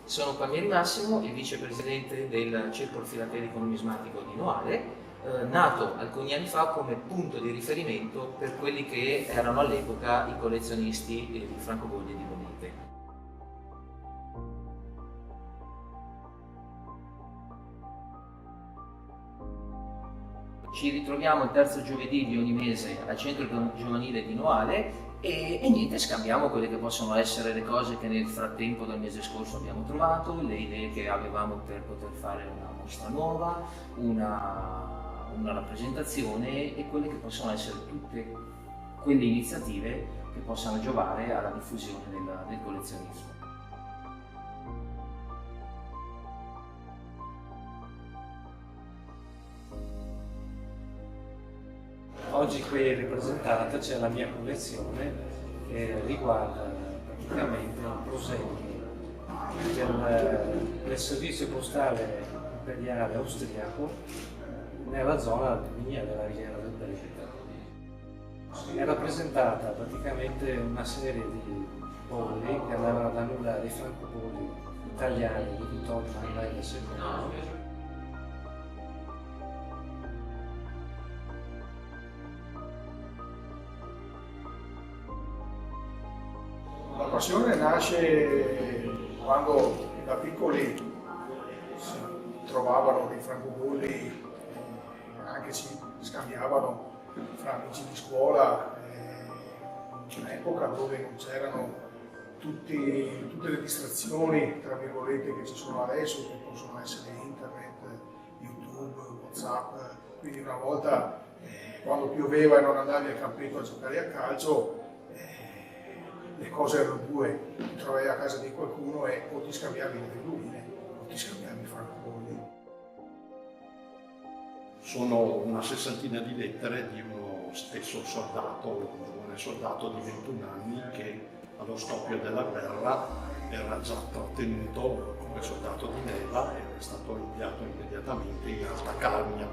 Sono Palmieri Massimo, il vicepresidente del Circolo Filatelico Numismatico di Noale, nato alcuni anni fa come punto di riferimento per quelli che erano all'epoca i collezionisti di francobolli e di monete. Ci ritroviamo il terzo giovedì di ogni mese al centro giovanile di Noale e niente, scambiamo quelle che possono essere le cose che nel frattempo del mese scorso abbiamo trovato, le idee che avevamo per poter fare una mostra nuova, una rappresentazione e quelle che possono essere tutte quelle iniziative che possano giovare alla diffusione del collezionismo. Oggi qui ripresentata c'è la mia collezione che riguarda praticamente un prosecco del servizio postale imperiale austriaco nella zona mia della Riviera del Brenta. È rappresentata praticamente una serie di bolli che andavano ad annullare i francobolli italiani di Vittorio Emanuele II. La passione nasce quando da piccoli si trovavano dei francobolli, anche si scambiavano fra amici di scuola, in un'epoca dove non c'erano tutte le distrazioni, tra virgolette, che ci sono adesso, che possono essere internet, YouTube, WhatsApp. Quindi una volta, quando pioveva e non andavi al campetto a giocare a calcio, le cose erano due: ti trovavi a casa di qualcuno e o ti scambiavi le figurine o ti scambiavi i francobolli. Sono una sessantina di lettere di uno stesso soldato, un giovane soldato di 21 anni che allo scoppio della guerra era già trattenuto come soldato di leva e è stato inviato immediatamente in Alta Carnia,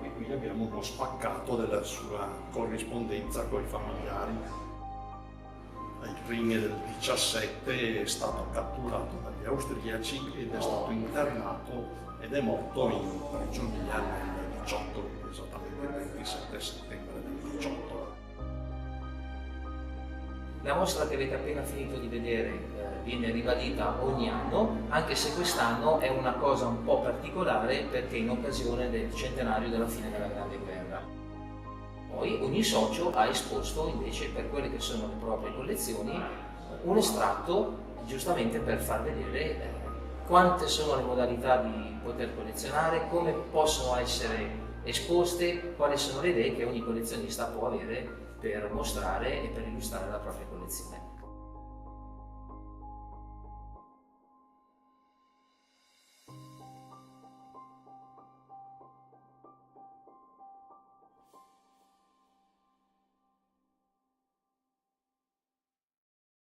e qui abbiamo uno spaccato della sua corrispondenza con i familiari. Ai primi del 17 è stato catturato dagli austriaci ed è stato internato ed è morto in prigionia nel 18, esattamente il 27 settembre del 18. La mostra che avete appena finito di vedere viene ribadita ogni anno, anche se quest'anno è una cosa un po' particolare perché in occasione del centenario della fine della Grande Guerra. Poi ogni socio ha esposto invece per quelle che sono le proprie collezioni un estratto, giustamente per far vedere quante sono le modalità di poter collezionare, come possono essere esposte, quali sono le idee che ogni collezionista può avere per mostrare e per illustrare la propria collezione.